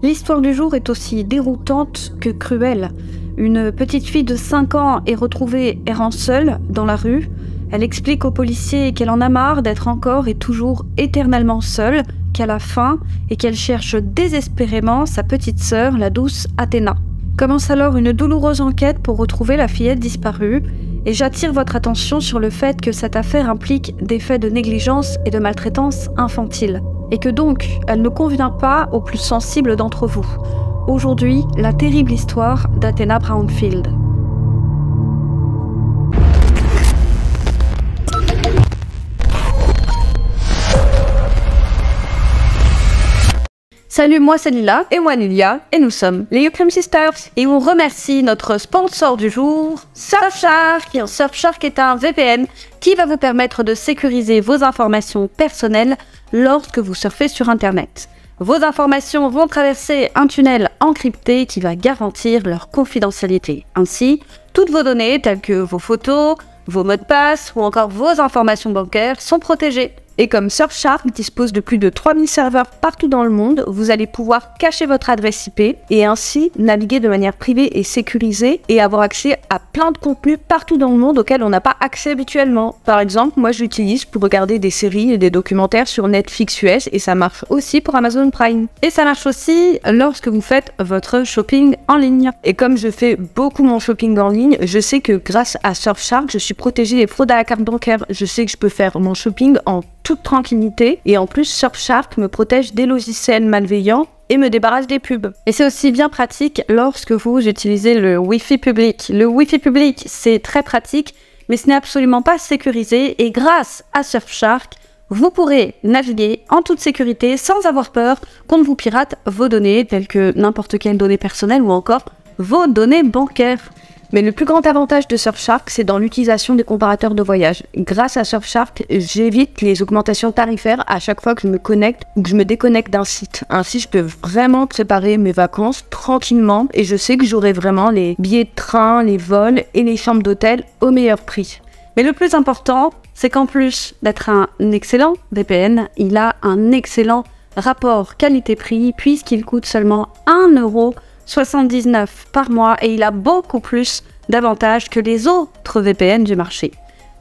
L'histoire du jour est aussi déroutante que cruelle. Une petite fille de 5 ans est retrouvée errant seule dans la rue. Elle explique aux policiers qu'elle en a marre d'être encore et toujours éternellement seule, qu'elle a faim et qu'elle cherche désespérément sa petite sœur, la douce Athéna. Commence alors une douloureuse enquête pour retrouver la fillette disparue. Et j'attire votre attention sur le fait que cette affaire implique des faits de négligence et de maltraitance infantile. Et que donc, elle ne convient pas aux plus sensibles d'entre vous. Aujourd'hui, la terrible histoire d'Athéna Brownfield. Salut, moi c'est Lila. Et moi Lilia. Et nous sommes les Ukraine Sisters. Et on remercie notre sponsor du jour, Surfshark. Surfshark est un VPN qui va vous permettre de sécuriser vos informations personnelles lorsque vous surfez sur Internet. Vos informations vont traverser un tunnel encrypté qui va garantir leur confidentialité. Ainsi, toutes vos données telles que vos photos, vos mots de passe ou encore vos informations bancaires sont protégées. Et comme Surfshark dispose de plus de 3000 serveurs partout dans le monde, vous allez pouvoir cacher votre adresse IP et ainsi naviguer de manière privée et sécurisée et avoir accès à plein de contenus partout dans le monde auxquels on n'a pas accès habituellement. Par exemple, moi je l'utilise pour regarder des séries et des documentaires sur Netflix US et ça marche aussi pour Amazon Prime. Et ça marche aussi lorsque vous faites votre shopping en ligne. Et comme je fais beaucoup mon shopping en ligne, je sais que grâce à Surfshark, je suis protégée des fraudes à la carte bancaire. Je sais que je peux faire mon shopping en toute tranquillité et en plus Surfshark me protège des logiciels malveillants et me débarrasse des pubs. Et c'est aussi bien pratique lorsque vous utilisez le Wi-Fi public. Le Wi-Fi public, c'est très pratique, mais ce n'est absolument pas sécurisé et grâce à Surfshark, vous pourrez naviguer en toute sécurité sans avoir peur qu'on ne vous pirate vos données telles que n'importe quelle donnée personnelle ou encore vos données bancaires. Mais le plus grand avantage de Surfshark, c'est dans l'utilisation des comparateurs de voyage. Grâce à Surfshark, j'évite les augmentations tarifaires à chaque fois que je me connecte ou que je me déconnecte d'un site. Ainsi, je peux vraiment préparer mes vacances tranquillement et je sais que j'aurai vraiment les billets de train, les vols et les chambres d'hôtel au meilleur prix. Mais le plus important, c'est qu'en plus d'être un excellent VPN, il a un excellent rapport qualité-prix puisqu'il coûte seulement 1,79 € par mois et il a beaucoup plus d'avantages que les autres VPN du marché.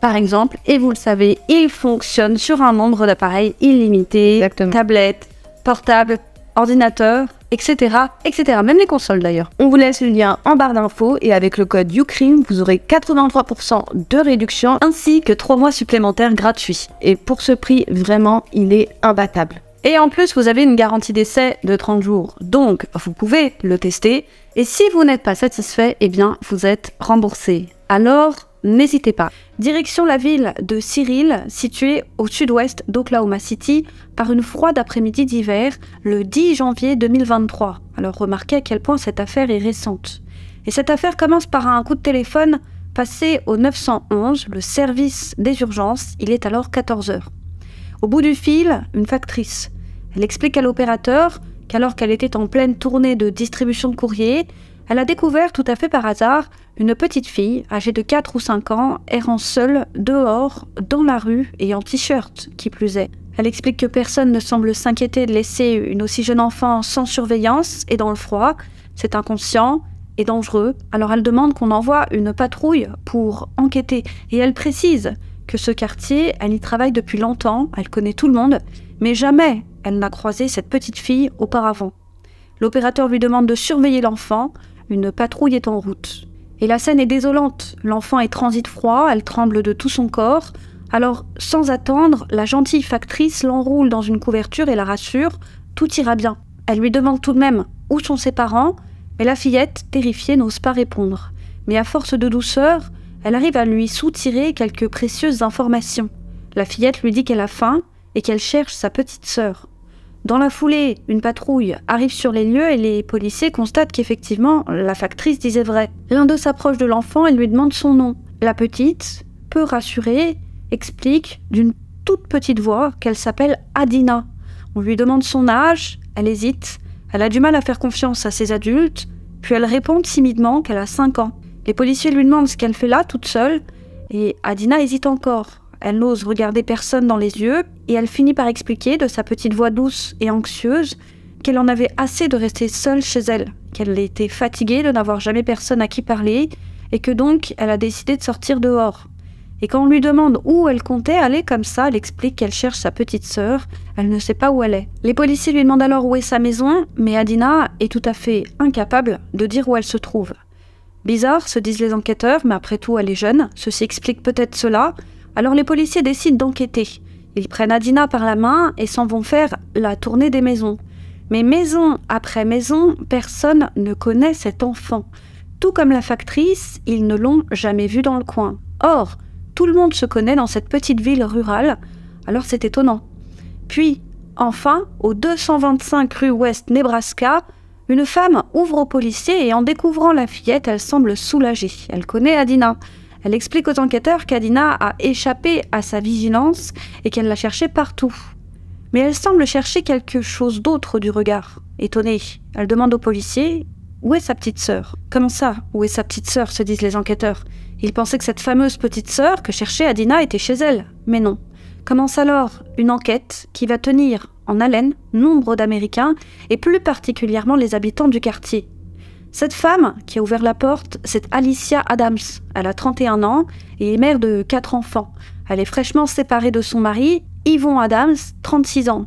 Par exemple, et vous le savez, il fonctionne sur un nombre d'appareils illimité, Exactement. Tablettes, portables, ordinateurs, etc., etc. Même les consoles d'ailleurs. On vous laisse le lien en barre d'infos et avec le code UCRIM, vous aurez 83% de réduction ainsi que 3 mois supplémentaires gratuits. Et pour ce prix, vraiment, il est imbattable. Et en plus, vous avez une garantie d'essai de 30 jours. Donc, vous pouvez le tester. Et si vous n'êtes pas satisfait, eh bien, vous êtes remboursé. Alors, n'hésitez pas. Direction la ville de Cyril, située au sud-ouest d'Oklahoma City, par une froide après-midi d'hiver, le 10 janvier 2023. Alors, remarquez à quel point cette affaire est récente. Et cette affaire commence par un coup de téléphone passé au 911, le service des urgences. Il est alors 14 h. Au bout du fil, une factrice. Elle explique à l'opérateur qu'alors qu'elle était en pleine tournée de distribution de courrier, elle a découvert tout à fait par hasard une petite fille âgée de 4 ou 5 ans errant seule dehors, dans la rue et en t-shirt qui plus est. Elle explique que personne ne semble s'inquiéter de laisser une aussi jeune enfant sans surveillance et dans le froid. C'est inconscient et dangereux. Alors elle demande qu'on envoie une patrouille pour enquêter et elle précise que ce quartier, elle y travaille depuis longtemps, elle connaît tout le monde, mais jamais elle n'a croisé cette petite fille auparavant. L'opérateur lui demande de surveiller l'enfant, une patrouille est en route. Et la scène est désolante, l'enfant est transit froid, elle tremble de tout son corps, alors sans attendre, la gentille factrice l'enroule dans une couverture et la rassure, tout ira bien. Elle lui demande tout de même où sont ses parents, mais la fillette, terrifiée, n'ose pas répondre. Mais à force de douceur, elle arrive à lui soutirer quelques précieuses informations. La fillette lui dit qu'elle a faim et qu'elle cherche sa petite sœur. Dans la foulée, une patrouille arrive sur les lieux et les policiers constatent qu'effectivement, la factrice disait vrai. L'un d'eux s'approche de l'enfant et lui demande son nom. La petite, peu rassurée, explique d'une toute petite voix qu'elle s'appelle Adina. On lui demande son âge, elle hésite, elle a du mal à faire confiance à ses adultes, puis elle répond timidement qu'elle a 5 ans. Les policiers lui demandent ce qu'elle fait là, toute seule, et Adina hésite encore. Elle n'ose regarder personne dans les yeux et elle finit par expliquer de sa petite voix douce et anxieuse qu'elle en avait assez de rester seule chez elle, qu'elle était fatiguée de n'avoir jamais personne à qui parler et que donc elle a décidé de sortir dehors. Et quand on lui demande où elle comptait aller comme ça, elle explique qu'elle cherche sa petite sœur, elle ne sait pas où elle est. Les policiers lui demandent alors où est sa maison, mais Adina est tout à fait incapable de dire où elle se trouve. Bizarre, se disent les enquêteurs, mais après tout elle est jeune, ceci explique peut-être cela. Alors les policiers décident d'enquêter. Ils prennent Adina par la main et s'en vont faire la tournée des maisons. Mais maison après maison, personne ne connaît cet enfant. Tout comme la factrice, ils ne l'ont jamais vu dans le coin. Or, tout le monde se connaît dans cette petite ville rurale, alors c'est étonnant. Puis, enfin, au 225 rue Ouest Nebraska, une femme ouvre aux policiers et en découvrant la fillette, elle semble soulagée. Elle connaît Adina. Elle explique aux enquêteurs qu'Adina a échappé à sa vigilance et qu'elle l'a cherchée partout. Mais elle semble chercher quelque chose d'autre du regard. Étonnée, elle demande aux policiers « Où est sa petite sœur ?» « Comment ça, où est sa petite sœur ?» se disent les enquêteurs. Ils pensaient que cette fameuse petite sœur que cherchait Adina était chez elle. Mais non. Commence alors une enquête qui va tenir en haleine nombre d'Américains et plus particulièrement les habitants du quartier. Cette femme qui a ouvert la porte, c'est Alicia Adams. Elle a 31 ans et est mère de 4 enfants. Elle est fraîchement séparée de son mari, Yvon Adams, 36 ans.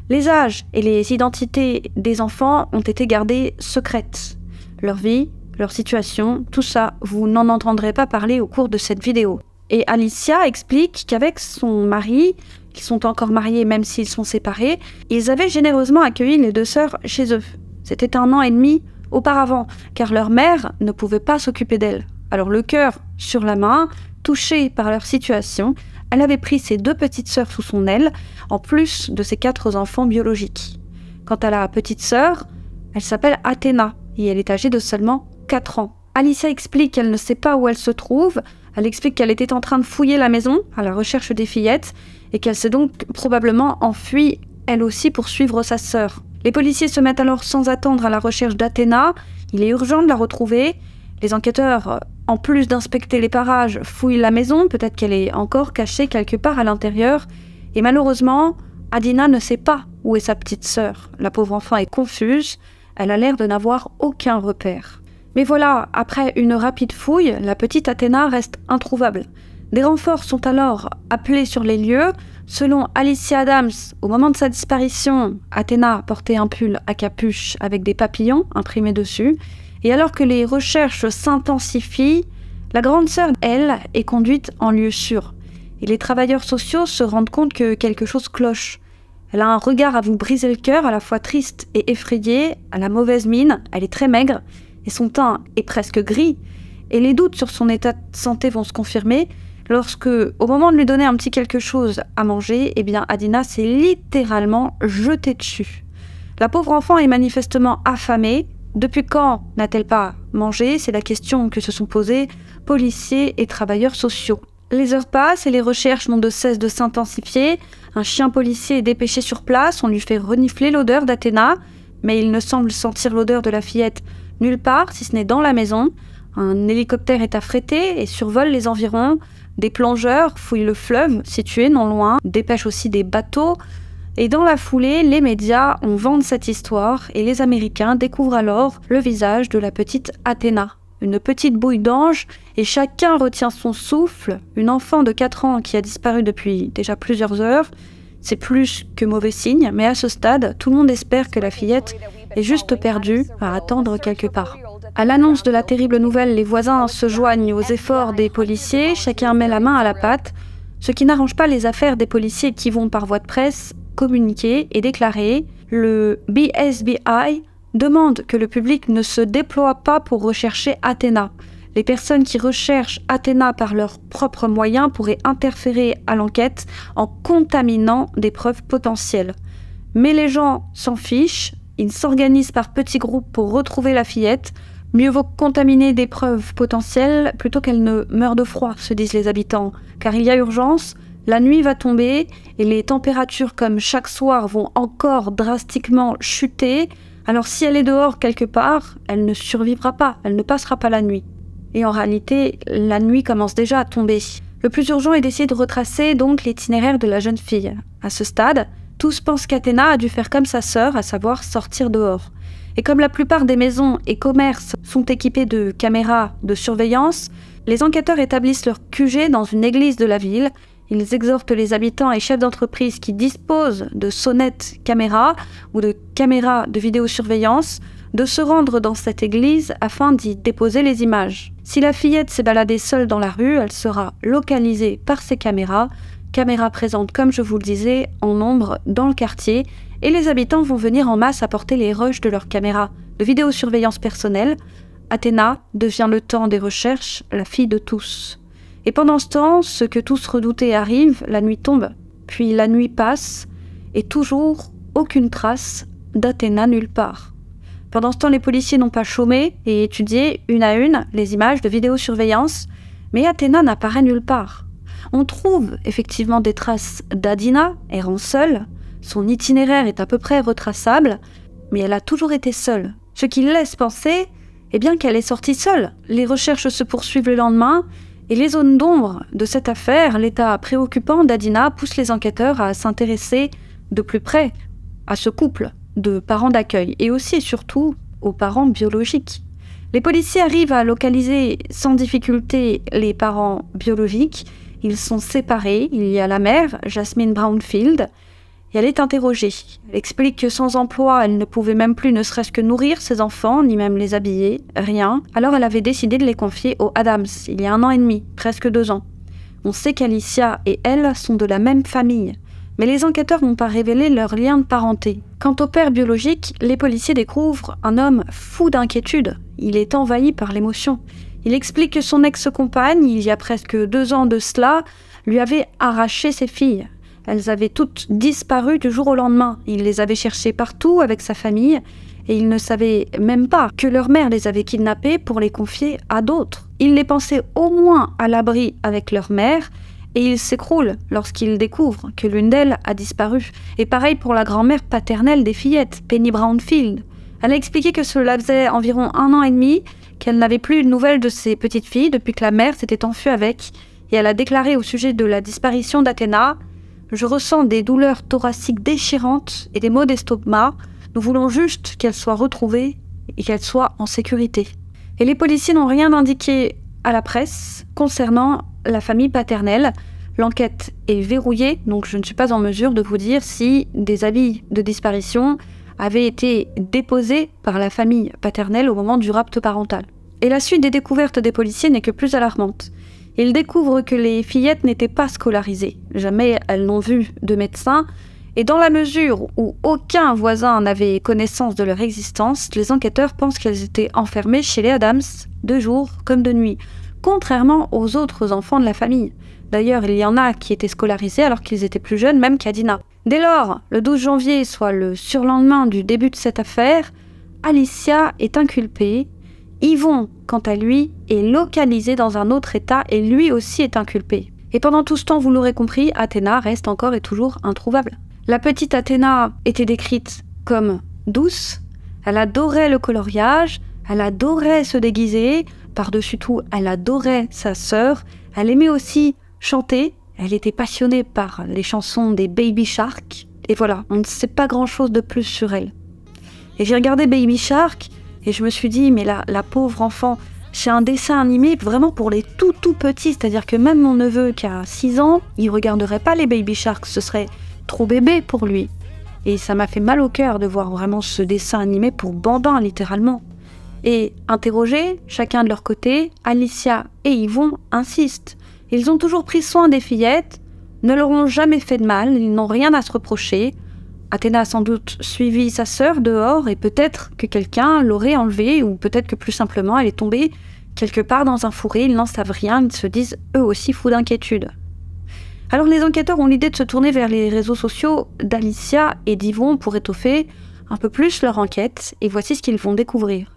Les âges et les identités des enfants ont été gardés secrètes. Leur vie, leur situation, tout ça, vous n'en entendrez pas parler au cours de cette vidéo. Et Alicia explique qu'avec son mari, ils sont encore mariés même s'ils sont séparés, ils avaient généreusement accueilli les 2 sœurs chez eux. C'était 1 an et demi auparavant, car leur mère ne pouvait pas s'occuper d'elles. Alors le cœur sur la main, touchée par leur situation, elle avait pris ses 2 petites sœurs sous son aile, en plus de ses 4 enfants biologiques. Quant à la petite sœur, elle s'appelle Athéna, et elle est âgée de seulement 4 ans. Alicia explique qu'elle ne sait pas où elle se trouve, elle explique qu'elle était en train de fouiller la maison à la recherche des fillettes, et qu'elle s'est donc probablement enfuie, elle aussi, pour suivre sa sœur. Les policiers se mettent alors sans attendre à la recherche d'Athéna, il est urgent de la retrouver. Les enquêteurs, en plus d'inspecter les parages, fouillent la maison, peut-être qu'elle est encore cachée quelque part à l'intérieur, et malheureusement, Adina ne sait pas où est sa petite sœur. La pauvre enfant est confuse, elle a l'air de n'avoir aucun repère. Mais voilà, après une rapide fouille, la petite Athéna reste introuvable. Des renforts sont alors appelés sur les lieux. Selon Alicia Adams, au moment de sa disparition, Athéna portait un pull à capuche avec des papillons imprimés dessus. Et alors que les recherches s'intensifient, la grande sœur, elle, est conduite en lieu sûr. Et les travailleurs sociaux se rendent compte que quelque chose cloche. Elle a un regard à vous briser le cœur, à la fois triste et effrayé, à la mauvaise mine, elle est très maigre, et son teint est presque gris. Et les doutes sur son état de santé vont se confirmer lorsque, au moment de lui donner un petit quelque chose à manger, eh bien Adina s'est littéralement jetée dessus. La pauvre enfant est manifestement affamée. Depuis quand n'a-t-elle pas mangé? C'est la question que se sont posées policiers et travailleurs sociaux. Les heures passent et les recherches n'ont de cesse de s'intensifier. Un chien policier est dépêché sur place, on lui fait renifler l'odeur d'Athéna, mais il ne semble sentir l'odeur de la fillette nulle part, si ce n'est dans la maison. Un hélicoptère est affrété et survole les environs. Des plongeurs fouillent le fleuve situé non loin, dépêchent aussi des bateaux. Et dans la foulée, les médias en vendent cette histoire et les Américains découvrent alors le visage de la petite Athéna. Une petite bouille d'ange et chacun retient son souffle. Une enfant de 4 ans qui a disparu depuis déjà plusieurs heures. C'est plus que mauvais signe, mais à ce stade, tout le monde espère que la fillette est juste perdue à attendre quelque part. À l'annonce de la terrible nouvelle, les voisins se joignent aux efforts des policiers, chacun met la main à la pâte, ce qui n'arrange pas les affaires des policiers qui vont par voie de presse communiquer et déclarer. Le BSBI demande que le public ne se déploie pas pour rechercher Athéna. Les personnes qui recherchent Athéna par leurs propres moyens pourraient interférer à l'enquête en contaminant des preuves potentielles. Mais les gens s'en fichent, ils s'organisent par petits groupes pour retrouver la fillette. Mieux vaut contaminer des preuves potentielles plutôt qu'elle ne meure de froid, se disent les habitants. Car il y a urgence, la nuit va tomber et les températures comme chaque soir vont encore drastiquement chuter. Alors si elle est dehors quelque part, elle ne survivra pas, elle ne passera pas la nuit. Et en réalité, la nuit commence déjà à tomber. Le plus urgent est d'essayer de retracer donc l'itinéraire de la jeune fille. À ce stade, tous pensent qu'Athéna a dû faire comme sa sœur, à savoir sortir dehors. Et comme la plupart des maisons et commerces sont équipés de caméras de surveillance, les enquêteurs établissent leur QG dans une église de la ville. Ils exhortent les habitants et chefs d'entreprise qui disposent de sonnettes caméras ou de caméras de vidéosurveillance de se rendre dans cette église afin d'y déposer les images. Si la fillette s'est baladée seule dans la rue, elle sera localisée par ces caméras présentes, comme je vous le disais, en nombre dans le quartier, et les habitants vont venir en masse apporter les rushs de leurs caméras de vidéosurveillance personnelle. Athéna devient le temps des recherches, la fille de tous. Et pendant ce temps, ce que tous redoutaient arrive, la nuit tombe, puis la nuit passe, et toujours aucune trace d'Athéna nulle part. Pendant ce temps, les policiers n'ont pas chômé et étudié une à une les images de vidéosurveillance, mais Athéna n'apparaît nulle part. On trouve effectivement des traces d'Adina errant seule, son itinéraire est à peu près retraçable, mais elle a toujours été seule, ce qui laisse penser qu'elle est sortie seule. Les recherches se poursuivent le lendemain, et les zones d'ombre de cette affaire, l'état préoccupant d'Adina pousse les enquêteurs à s'intéresser de plus près à ce couple de parents d'accueil, et aussi et surtout aux parents biologiques. Les policiers arrivent à localiser sans difficulté les parents biologiques. Ils sont séparés. Il y a la mère, Jasmine Brownfield, et elle est interrogée. Elle explique que sans emploi, elle ne pouvait même plus ne serait-ce que nourrir ses enfants, ni même les habiller, rien. Alors elle avait décidé de les confier aux Adams, il y a 1 an et demi, presque 2 ans. On sait qu'Alicia et elle sont de la même famille, mais les enquêteurs n'ont pas révélé leur lien de parenté. Quant au père biologique, les policiers découvrent un homme fou d'inquiétude. Il est envahi par l'émotion. Il explique que son ex-compagne, il y a presque 2 ans de cela, lui avait arraché ses filles. Elles avaient toutes disparu du jour au lendemain. Il les avait cherchées partout avec sa famille et il ne savait même pas que leur mère les avait kidnappées pour les confier à d'autres. Il les pensait au moins à l'abri avec leur mère et il s'écroule lorsqu'il découvre que l'une d'elles a disparu. Et pareil pour la grand-mère paternelle des fillettes, Penny Brownfield. Elle a expliqué que cela faisait environ 1 an et demi qu'elle n'avait plus de nouvelles de ses petites filles depuis que la mère s'était enfuie avec, et elle a déclaré au sujet de la disparition d'Athéna: « Je ressens des douleurs thoraciques déchirantes et des maux d'estomac. Nous voulons juste qu'elle soit retrouvée et qu'elle soit en sécurité. » Et les policiers n'ont rien indiqué à la presse concernant la famille paternelle. L'enquête est verrouillée, donc je ne suis pas en mesure de vous dire si des avis de disparition avaient été déposés par la famille paternelle au moment du rapt parental. Et la suite des découvertes des policiers n'est que plus alarmante. Ils découvrent que les fillettes n'étaient pas scolarisées. Jamais elles n'ont vu de médecin. Et dans la mesure où aucun voisin n'avait connaissance de leur existence, les enquêteurs pensent qu'elles étaient enfermées chez les Adams, de jour comme de nuit, contrairement aux autres enfants de la famille. D'ailleurs, il y en a qui étaient scolarisés alors qu'ils étaient plus jeunes même qu'Adina. Dès lors, le 12 janvier, soit le surlendemain du début de cette affaire, Alicia est inculpée. Yvon, quant à lui, est localisé dans un autre état et lui aussi est inculpé. Et pendant tout ce temps, vous l'aurez compris, Athéna reste encore et toujours introuvable. La petite Athéna était décrite comme douce, elle adorait le coloriage, elle adorait se déguiser, par-dessus tout, elle adorait sa sœur, elle aimait aussi chanter, elle était passionnée par les chansons des Baby Shark, et voilà, on ne sait pas grand-chose de plus sur elle. Et j'ai regardé Baby Shark, et je me suis dit, mais la pauvre enfant, c'est un dessin animé vraiment pour les tout petits, c'est-à-dire que même mon neveu qui a 6 ans, il regarderait pas les Baby Shark, ce serait trop bébé pour lui. Et ça m'a fait mal au cœur de voir vraiment ce dessin animé pour bambins, littéralement. Et interrogés, chacun de leur côté, Alicia et Yvon insistent. Ils ont toujours pris soin des fillettes, ne leur ont jamais fait de mal, ils n'ont rien à se reprocher. Athéna a sans doute suivi sa sœur dehors et peut-être que quelqu'un l'aurait enlevée ou peut-être que plus simplement elle est tombée quelque part dans un fourré, ils n'en savent rien, ils se disent eux aussi fous d'inquiétude. Alors les enquêteurs ont l'idée de se tourner vers les réseaux sociaux d'Alicia et d'Yvon pour étoffer un peu plus leur enquête et voici ce qu'ils vont découvrir.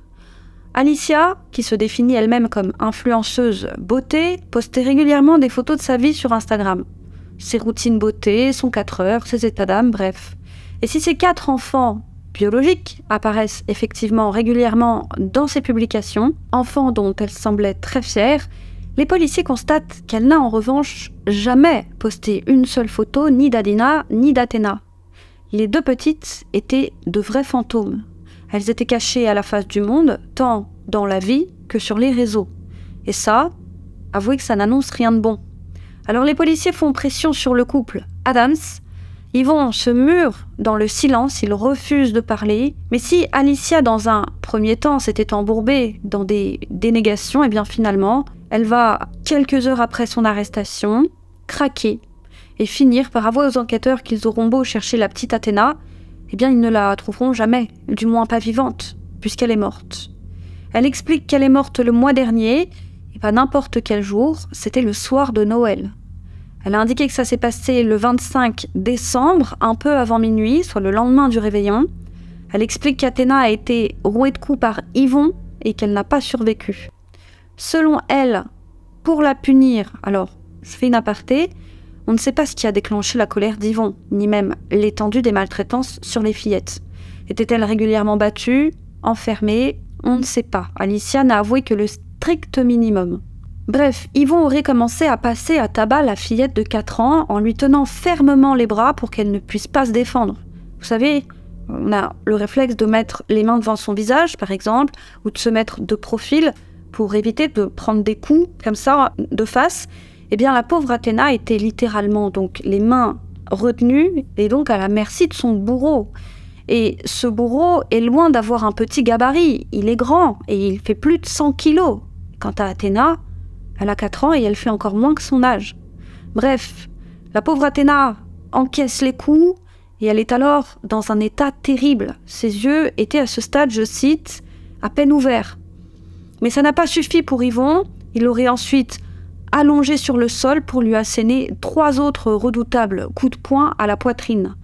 Alicia, qui se définit elle-même comme influenceuse beauté, postait régulièrement des photos de sa vie sur Instagram. Ses routines beauté, son 4 heures, ses états d'âme, bref. Et si ces 4 enfants biologiques apparaissent effectivement régulièrement dans ses publications, enfants dont elle semblait très fière, Les policiers constatent qu'elle n'a en revanche jamais posté une seule photo ni d'Adina ni d'Athéna. Les deux petites étaient de vrais fantômes. Elles étaient cachées à la face du monde, tant dans la vie que sur les réseaux. Et ça, avouez que ça n'annonce rien de bon. Alors les policiers font pression sur le couple Adams. Yvon se mure dans le silence, il refuse de parler. Mais si Alicia, dans un premier temps, s'était embourbée dans des dénégations, et bien finalement, elle va, quelques heures après son arrestation, craquer et finir par avouer aux enquêteurs qu'ils auront beau chercher la petite Athéna, eh bien ils ne la trouveront jamais, du moins pas vivante, puisqu'elle est morte. Elle explique qu'elle est morte le mois dernier, et pas n'importe quel jour, c'était le soir de Noël. Elle a indiqué que ça s'est passé le 25 décembre, un peu avant minuit, soit le lendemain du réveillon. Elle explique qu'Athéna a été rouée de coups par Yvon et qu'elle n'a pas survécu. Selon elle, pour la punir, alors je fais une aparté, on ne sait pas ce qui a déclenché la colère d'Yvon, ni même l'étendue des maltraitances sur les fillettes. Était-elle régulièrement battue, enfermée? On ne sait pas. Alicia n'a avoué que le strict minimum. Bref, Yvon aurait commencé à passer à tabac la fillette de 4 ans en lui tenant fermement les bras pour qu'elle ne puisse pas se défendre. Vous savez, on a le réflexe de mettre les mains devant son visage, par exemple, ou de se mettre de profil pour éviter de prendre des coups comme ça de face. Eh bien, la pauvre Athéna était littéralement donc les mains retenues et donc à la merci de son bourreau. Et ce bourreau est loin d'avoir un petit gabarit, il est grand et il fait plus de 100 kilos. Quant à Athéna, elle a 4 ans et elle fait encore moins que son âge. Bref, la pauvre Athéna encaisse les coups et elle est alors dans un état terrible. Ses yeux étaient à ce stade, je cite, à peine ouverts. Mais ça n'a pas suffi pour Yvon, il l'aurait ensuite allongé sur le sol pour lui asséner 3 autres redoutables coups de poing à la poitrine.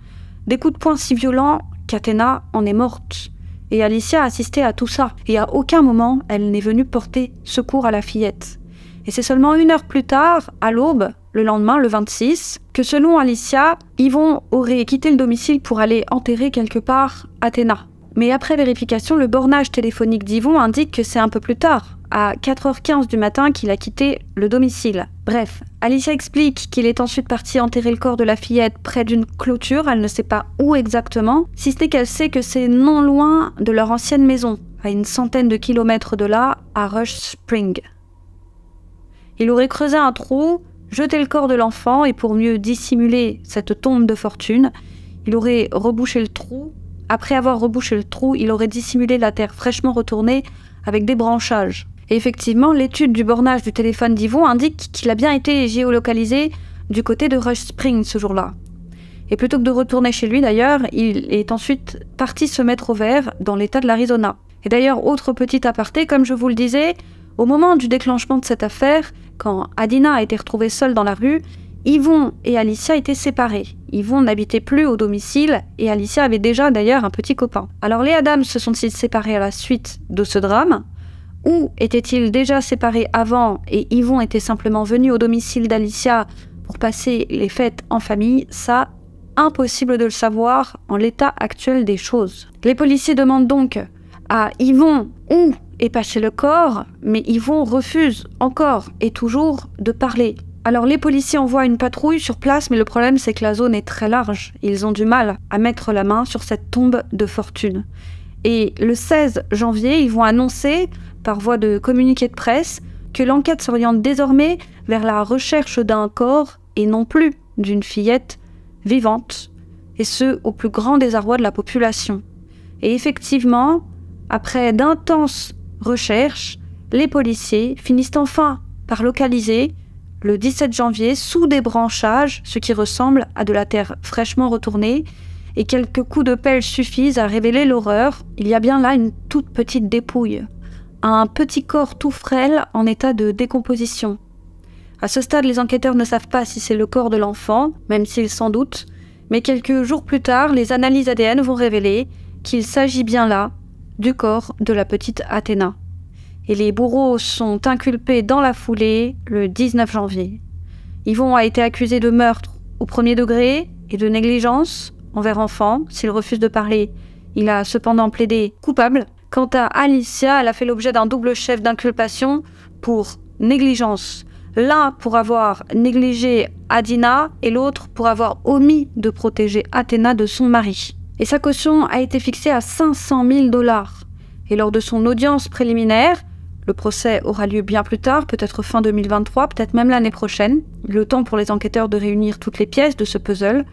Des coups de poing si violents qu'Athéna en est morte. Et Alicia a assisté à tout ça. Et à aucun moment, elle n'est venue porter secours à la fillette. Et c'est seulement 1 heure plus tard, à l'aube, le lendemain, le 26, que selon Alicia, Yvon aurait quitté le domicile pour aller enterrer quelque part Athéna. Mais après vérification, le bornage téléphonique d'Yvon indique que c'est un peu plus tard, à 4h15 du matin, qu'il a quitté le domicile. Bref, Alicia explique qu'il est ensuite parti enterrer le corps de la fillette près d'une clôture, elle ne sait pas où exactement, si ce n'est qu'elle sait que c'est non loin de leur ancienne maison, à une centaine de kilomètres de là, à Rush Spring. Il aurait creusé un trou, jeté le corps de l'enfant et pour mieux dissimuler cette tombe de fortune, il aurait rebouché le trou. Après avoir rebouché le trou, il aurait dissimulé la terre fraîchement retournée avec des branchages. Et effectivement, l'étude du bornage du téléphone d'Yvon indique qu'il a bien été géolocalisé du côté de Rush Spring ce jour-là. Et plutôt que de retourner chez lui d'ailleurs, il est ensuite parti se mettre au vert dans l'état de l'Arizona. Et d'ailleurs, autre petit aparté, comme je vous le disais, au moment du déclenchement de cette affaire, quand Adina a été retrouvée seule dans la rue, Yvon et Alicia étaient séparés. Yvon n'habitait plus au domicile et Alicia avait déjà d'ailleurs un petit copain. Alors les Adams se sont-ils séparés à la suite de ce drame? Ou étaient-ils déjà séparés avant et Yvon était simplement venu au domicile d'Alicia pour passer les fêtes en famille? Ça, impossible de le savoir en l'état actuel des choses. Les policiers demandent donc à Yvon où est passé le corps, mais Yvon refuse encore et toujours de parler. Alors les policiers envoient une patrouille sur place, mais le problème c'est que la zone est très large. Ils ont du mal à mettre la main sur cette tombe de fortune. Et le 16 janvier, ils vont annoncer, par voie de communiqué de presse, que l'enquête s'oriente désormais vers la recherche d'un corps et non plus d'une fillette vivante, et ce, au plus grand désarroi de la population. Et effectivement, après d'intenses recherches, les policiers finissent enfin par localiser le 17 janvier, sous des branchages, ce qui ressemble à de la terre fraîchement retournée, et quelques coups de pelle suffisent à révéler l'horreur. Il y a bien là une toute petite dépouille, un petit corps tout frêle en état de décomposition. À ce stade, les enquêteurs ne savent pas si c'est le corps de l'enfant, même s'ils s'en doutent, mais quelques jours plus tard, les analyses ADN vont révéler qu'il s'agit bien là du corps de la petite Athéna. Et les bourreaux sont inculpés dans la foulée le 19 janvier. Yvon a été accusé de meurtre au premier degré et de négligence envers enfant. S'il refuse de parler, il a cependant plaidé coupable. Quant à Alicia, elle a fait l'objet d'un double chef d'inculpation pour négligence. L'un pour avoir négligé Adina et l'autre pour avoir omis de protéger Athéna de son mari. Et sa caution a été fixée à 500 000 $. Et lors de son audience préliminaire, le procès aura lieu bien plus tard, peut-être fin 2023, peut-être même l'année prochaine, le temps pour les enquêteurs de réunir toutes les pièces de ce puzzle,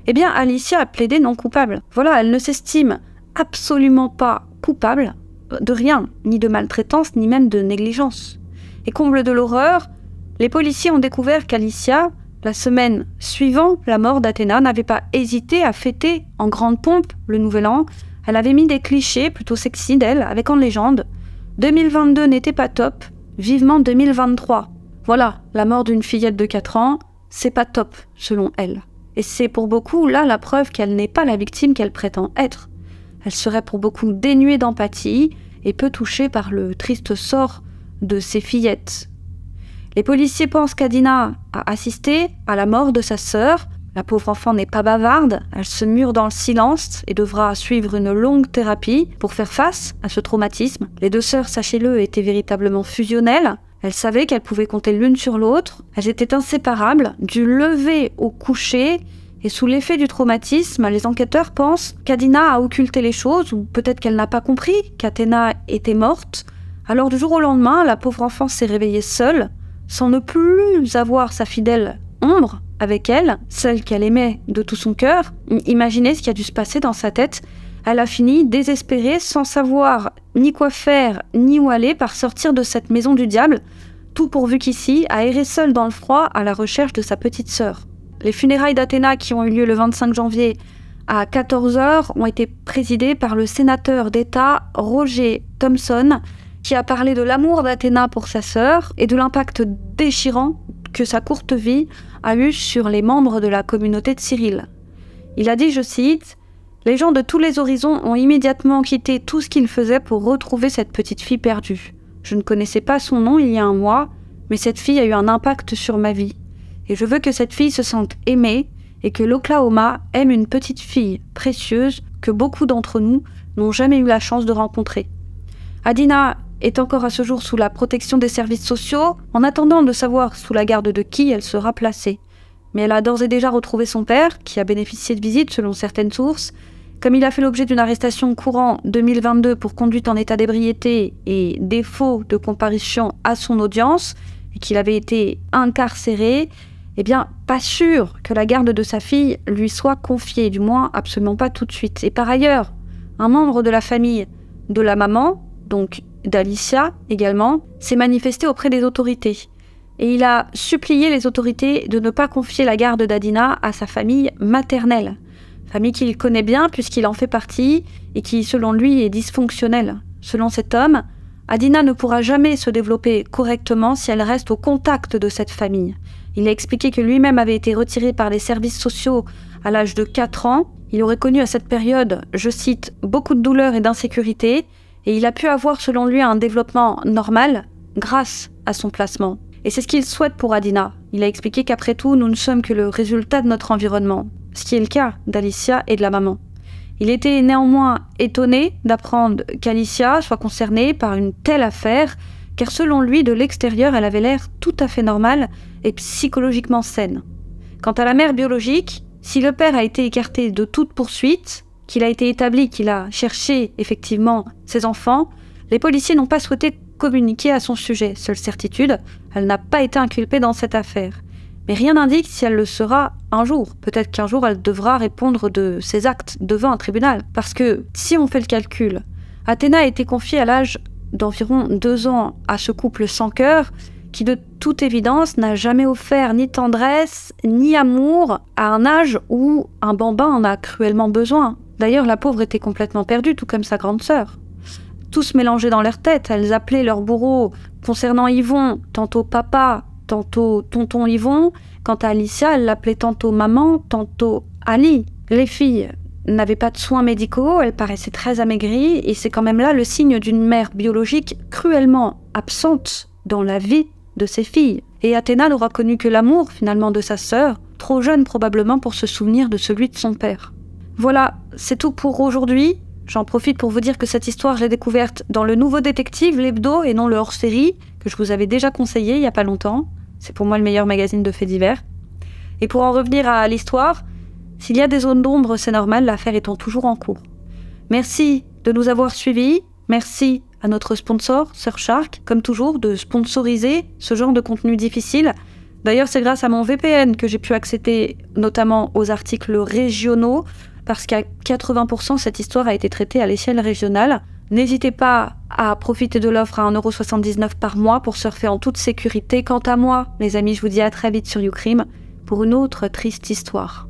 eh bien Alicia a plaidé non coupable. Voilà, elle ne s'estime absolument pas coupable de rien, ni de maltraitance, ni même de négligence. Et comble de l'horreur, les policiers ont découvert qu'Alicia, la semaine suivant la mort d'Athéna, n'avait pas hésité à fêter en grande pompe le Nouvel An. Elle avait mis des clichés plutôt sexy d'elle, avec en légende « 2022 n'était pas top, vivement 2023 ». Voilà, la mort d'une fillette de 4 ans, c'est pas top, selon elle. Et c'est pour beaucoup, là, la preuve qu'elle n'est pas la victime qu'elle prétend être. Elle serait pour beaucoup dénuée d'empathie et peu touchée par le triste sort de ses fillettes. Les policiers pensent qu'Adina a assisté à la mort de sa sœur. La pauvre enfant n'est pas bavarde, elle se mure dans le silence et devra suivre une longue thérapie pour faire face à ce traumatisme. Les deux sœurs, sachez-le, étaient véritablement fusionnelles. Elles savaient qu'elles pouvaient compter l'une sur l'autre. Elles étaient inséparables, du lever au coucher. Et sous l'effet du traumatisme, les enquêteurs pensent qu'Adina a occulté les choses, ou peut-être qu'elle n'a pas compris qu'Athéna était morte. Alors du jour au lendemain, la pauvre enfant s'est réveillée seule, sans ne plus avoir sa fidèle ombre avec elle, celle qu'elle aimait de tout son cœur. Imaginez ce qui a dû se passer dans sa tête. Elle a fini désespérée, sans savoir ni quoi faire, ni où aller, par sortir de cette maison du diable, tout pourvu qu'ici, à errer seule dans le froid à la recherche de sa petite sœur. Les funérailles d'Athéna, qui ont eu lieu le 25 janvier à 14 h, ont été présidées par le sénateur d'État Roger Thompson, qui a parlé de l'amour d'Athéna pour sa sœur et de l'impact déchirant que sa courte vie a eu sur les membres de la communauté de Cyrille. Il a dit, je cite, « Les gens de tous les horizons ont immédiatement quitté tout ce qu'ils faisaient pour retrouver cette petite fille perdue. Je ne connaissais pas son nom il y a un mois, mais cette fille a eu un impact sur ma vie. Et je veux que cette fille se sente aimée et que l'Oklahoma aime une petite fille précieuse que beaucoup d'entre nous n'ont jamais eu la chance de rencontrer. » Adina est encore à ce jour sous la protection des services sociaux, en attendant de savoir sous la garde de qui elle sera placée. Mais elle a d'ores et déjà retrouvé son père, qui a bénéficié de visites selon certaines sources. Comme il a fait l'objet d'une arrestation courant 2022 pour conduite en état d'ébriété et défaut de comparution à son audience, et qu'il avait été incarcéré, eh bien, pas sûr que la garde de sa fille lui soit confiée, du moins absolument pas tout de suite. Et par ailleurs, un membre de la famille de la maman, donc d'Alicia également, s'est manifesté auprès des autorités. Et il a supplié les autorités de ne pas confier la garde d'Adina à sa famille maternelle. Famille qu'il connaît bien puisqu'il en fait partie et qui, selon lui, est dysfonctionnelle. Selon cet homme, Adina ne pourra jamais se développer correctement si elle reste au contact de cette famille. Il a expliqué que lui-même avait été retiré par les services sociaux à l'âge de 4 ans. Il aurait connu à cette période, je cite, « beaucoup de douleur et d'insécurité » et il a pu avoir, selon lui, un développement normal grâce à son placement. Et c'est ce qu'il souhaite pour Adina. Il a expliqué qu'après tout, nous ne sommes que le résultat de notre environnement, ce qui est le cas d'Alicia et de la maman. Il était néanmoins étonné d'apprendre qu'Alicia soit concernée par une telle affaire, car selon lui, de l'extérieur, elle avait l'air tout à fait normale et psychologiquement saine. Quant à la mère biologique, si le père a été écarté de toute poursuite, qu'il a été établi qu'il a cherché effectivement ses enfants, les policiers n'ont pas souhaité communiquer à son sujet. Seule certitude, elle n'a pas été inculpée dans cette affaire. Mais rien n'indique si elle le sera un jour. Peut-être qu'un jour elle devra répondre de ses actes devant un tribunal. Parce que, si on fait le calcul, Athéna a été confiée à l'âge d'environ 2 ans à ce couple sans cœur, qui de toute évidence n'a jamais offert ni tendresse, ni amour, à un âge où un bambin en a cruellement besoin. D'ailleurs, la pauvre était complètement perdue, tout comme sa grande sœur. Tous mélangés dans leur tête, elles appelaient leur bourreau concernant Yvon, tantôt papa, tantôt tonton Yvon. Quant à Alicia, elle l'appelait tantôt maman, tantôt Ali. Les filles n'avaient pas de soins médicaux, elles paraissaient très amaigries, et c'est quand même là le signe d'une mère biologique cruellement absente dans la vie de ses filles. Et Athéna n'aura connu que l'amour, finalement, de sa sœur, trop jeune probablement pour se souvenir de celui de son père. Voilà, c'est tout pour aujourd'hui. J'en profite pour vous dire que cette histoire, je l'ai découverte dans Le Nouveau Détective, l'hebdo, et non le hors-série, que je vous avais déjà conseillé il n'y a pas longtemps. C'est pour moi le meilleur magazine de faits divers. Et pour en revenir à l'histoire, s'il y a des zones d'ombre, c'est normal, l'affaire étant toujours en cours. Merci de nous avoir suivis. Merci à notre sponsor, Surfshark, comme toujours, de sponsoriser ce genre de contenu difficile. D'ailleurs, c'est grâce à mon VPN que j'ai pu accéder notamment aux articles régionaux, parce qu'à 80%, cette histoire a été traitée à l'échelle régionale. N'hésitez pas à profiter de l'offre à 1,79 € par mois pour surfer en toute sécurité. Quant à moi, les amis, je vous dis à très vite sur YouCrime pour une autre triste histoire.